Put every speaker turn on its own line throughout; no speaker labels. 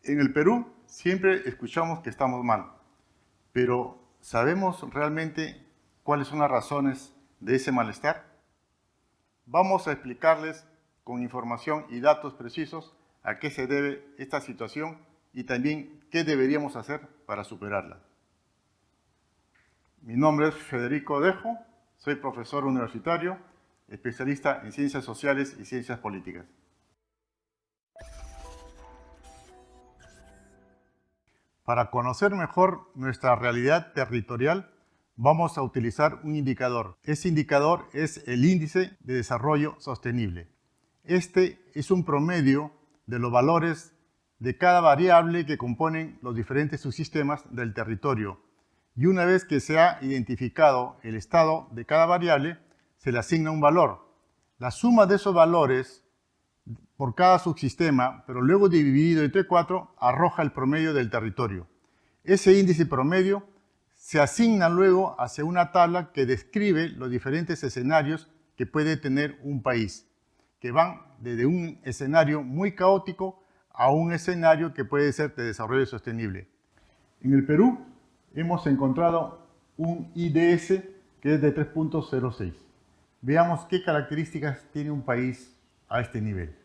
En el Perú siempre escuchamos que estamos mal, pero ¿sabemos realmente cuáles son las razones de ese malestar? Vamos a explicarles con información y datos precisos a qué se debe esta situación y también qué deberíamos hacer para superarla. Mi nombre es Federico Dejo, soy profesor universitario, especialista en ciencias sociales y ciencias políticas. Para conocer mejor nuestra realidad territorial, vamos a utilizar un indicador. Ese indicador es el Índice de Desarrollo Sostenible. Este es un promedio de los valores de cada variable que componen los diferentes subsistemas del territorio. Y una vez que se ha identificado el estado de cada variable, se le asigna un valor. La suma de esos valores por cada subsistema, pero luego dividido entre 4, arroja el promedio del territorio. Ese índice promedio se asigna luego hacia una tabla que describe los diferentes escenarios que puede tener un país, que van desde un escenario muy caótico a un escenario que puede ser de desarrollo sostenible. En el Perú hemos encontrado un IDS que es de 3.06. Veamos qué características tiene un país a este nivel.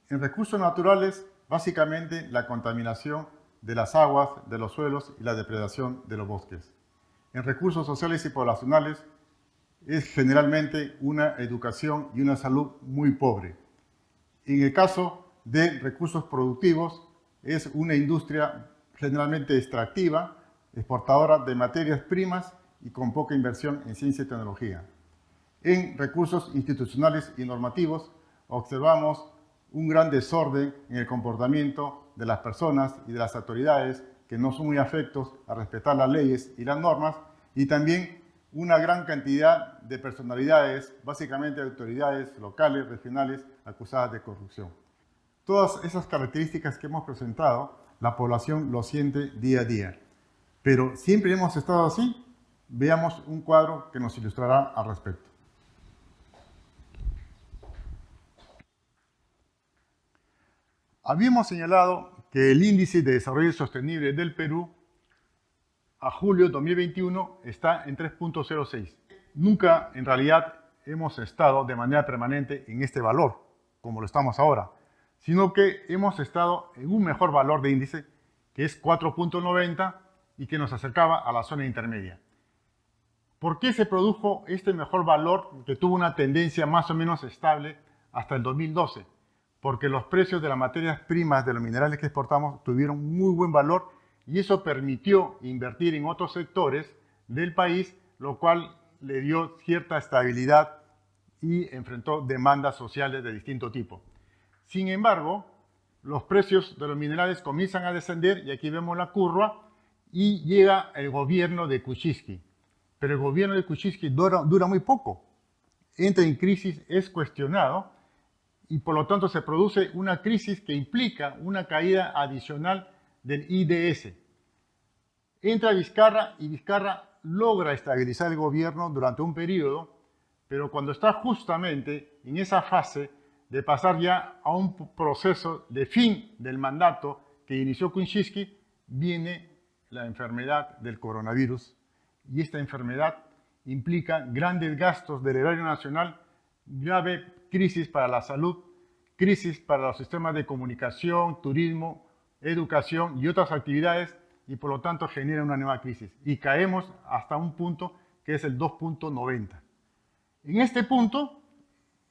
En recursos naturales, básicamente la contaminación de las aguas, de los suelos y la depredación de los bosques. En recursos sociales y poblacionales, es generalmente una educación y una salud muy pobre. En el caso de recursos productivos, es una industria generalmente extractiva, exportadora de materias primas y con poca inversión en ciencia y tecnología. En recursos institucionales y normativos, observamos un gran desorden en el comportamiento de las personas y de las autoridades que no son muy afectos a respetar las leyes y las normas, y también una gran cantidad de personalidades, básicamente autoridades locales, regionales, acusadas de corrupción. Todas esas características que hemos presentado, la población lo siente día a día. Pero siempre hemos estado así. Veamos un cuadro que nos ilustrará al respecto. Habíamos señalado que el Índice de Desarrollo Sostenible del Perú a julio de 2021 está en 3.06. Nunca en realidad hemos estado de manera permanente en este valor, como lo estamos ahora, sino que hemos estado en un mejor valor de índice, que es 4.90 y que nos acercaba a la zona intermedia. ¿Por qué se produjo este mejor valor que tuvo una tendencia más o menos estable hasta el 2012? Porque los precios de las materias primas, de los minerales que exportamos, tuvieron muy buen valor y eso permitió invertir en otros sectores del país, lo cual le dio cierta estabilidad y enfrentó demandas sociales de distinto tipo. Sin embargo, los precios de los minerales comienzan a descender y aquí vemos la curva y llega el gobierno de Kuczynski. Pero el gobierno de Kuczynski dura muy poco. Entra en crisis, es cuestionado y por lo tanto se produce una crisis que implica una caída adicional del IDS. Entra Vizcarra y Vizcarra logra estabilizar el gobierno durante un periodo, pero cuando está justamente en esa fase de pasar ya a un proceso de fin del mandato que inició Kuczynski, viene la enfermedad del coronavirus y esta enfermedad implica grandes gastos del erario nacional, grave crisis para la salud, crisis para los sistemas de comunicación, turismo, educación y otras actividades y por lo tanto genera una nueva crisis y caemos hasta un punto que es el 2.90. En este punto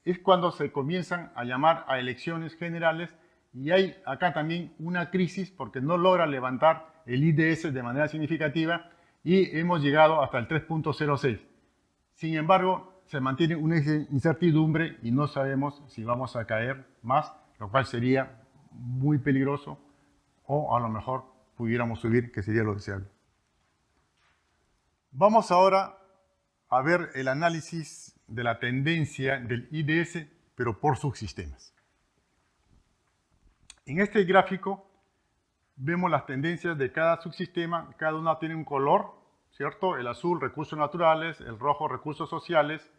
es cuando se comienzan a llamar a elecciones generales y hay acá también una crisis porque no logra levantar el IDS de manera significativa y hemos llegado hasta el 3.06. Sin embargo, se mantiene una incertidumbre y no sabemos si vamos a caer más, lo cual sería muy peligroso o a lo mejor pudiéramos subir, que sería lo deseable. Vamos ahora a ver el análisis de la tendencia del IDS, pero por subsistemas. En este gráfico vemos las tendencias de cada subsistema, cada una tiene un color, ¿cierto? El azul, recursos naturales, el rojo, recursos sociales,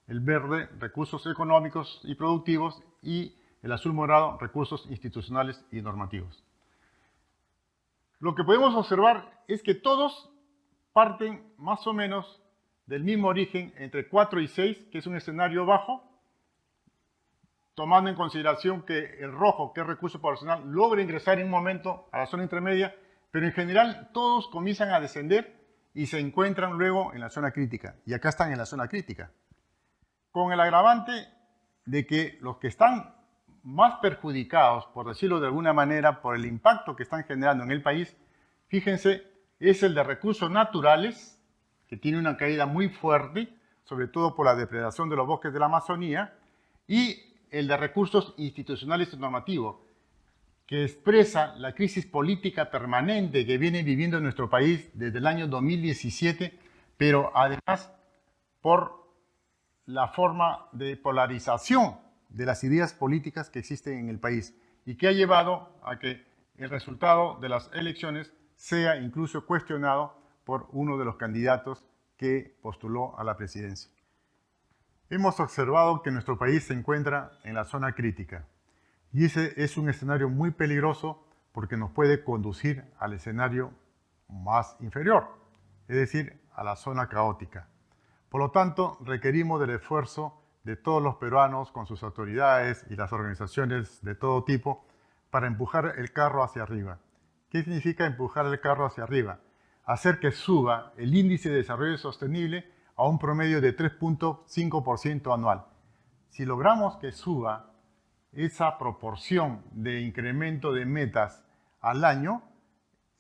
el verde, recursos económicos y productivos, y el azul morado, recursos institucionales y normativos. lo que podemos observar es que todos parten más o menos del mismo origen, entre 4 y 6, que es un escenario bajo, tomando en consideración que el rojo, que es recurso poblacional, logra ingresar en un momento a la zona intermedia, pero en general todos comienzan a descender y se encuentran luego en la zona crítica. Y acá están en la zona crítica. Con el agravante de que los que están más perjudicados, por decirlo de alguna manera, por el impacto que están generando en el país, fíjense, es el de recursos naturales, que tiene una caída muy fuerte, sobre todo por la depredación de los bosques de la Amazonía, y el de recursos institucionales y normativos, que expresa la crisis política permanente que viene viviendo nuestro país desde el año 2017, pero además por la forma de polarización de las ideas políticas que existen en el país y que ha llevado a que el resultado de las elecciones sea incluso cuestionado por uno de los candidatos que postuló a la presidencia. Hemos observado que nuestro país se encuentra en la zona crítica y ese es un escenario muy peligroso porque nos puede conducir al escenario más inferior, es decir, a la zona caótica. Por lo tanto, requerimos del esfuerzo de todos los peruanos con sus autoridades y las organizaciones de todo tipo para empujar el carro hacia arriba. ¿Qué significa empujar el carro hacia arriba? Hacer que suba el índice de desarrollo sostenible a un promedio de 3.5% anual. Si logramos que suba esa proporción de incremento de metas al año,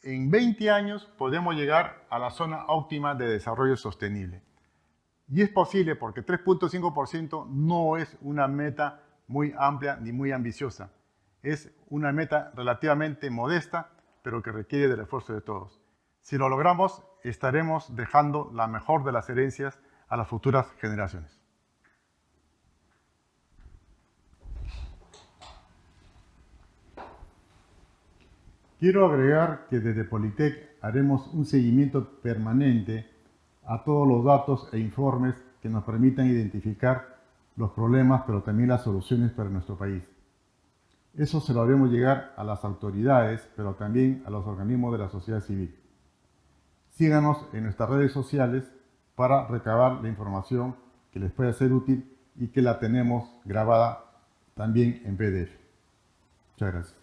en 20 años podemos llegar a la zona óptima de desarrollo sostenible. Y es posible porque 3.5% no es una meta muy amplia ni muy ambiciosa. Es una meta relativamente modesta, pero que requiere del esfuerzo de todos. Si lo logramos, estaremos dejando la mejor de las herencias a las futuras generaciones. Quiero agregar que desde Politec haremos un seguimiento permanente a todos los datos e informes que nos permitan identificar los problemas, pero también las soluciones para nuestro país. Eso se lo haremos llegar a las autoridades, pero también a los organismos de la sociedad civil. Síganos en nuestras redes sociales para recabar la información que les pueda ser útil y que la tenemos grabada también en PDF. Muchas gracias.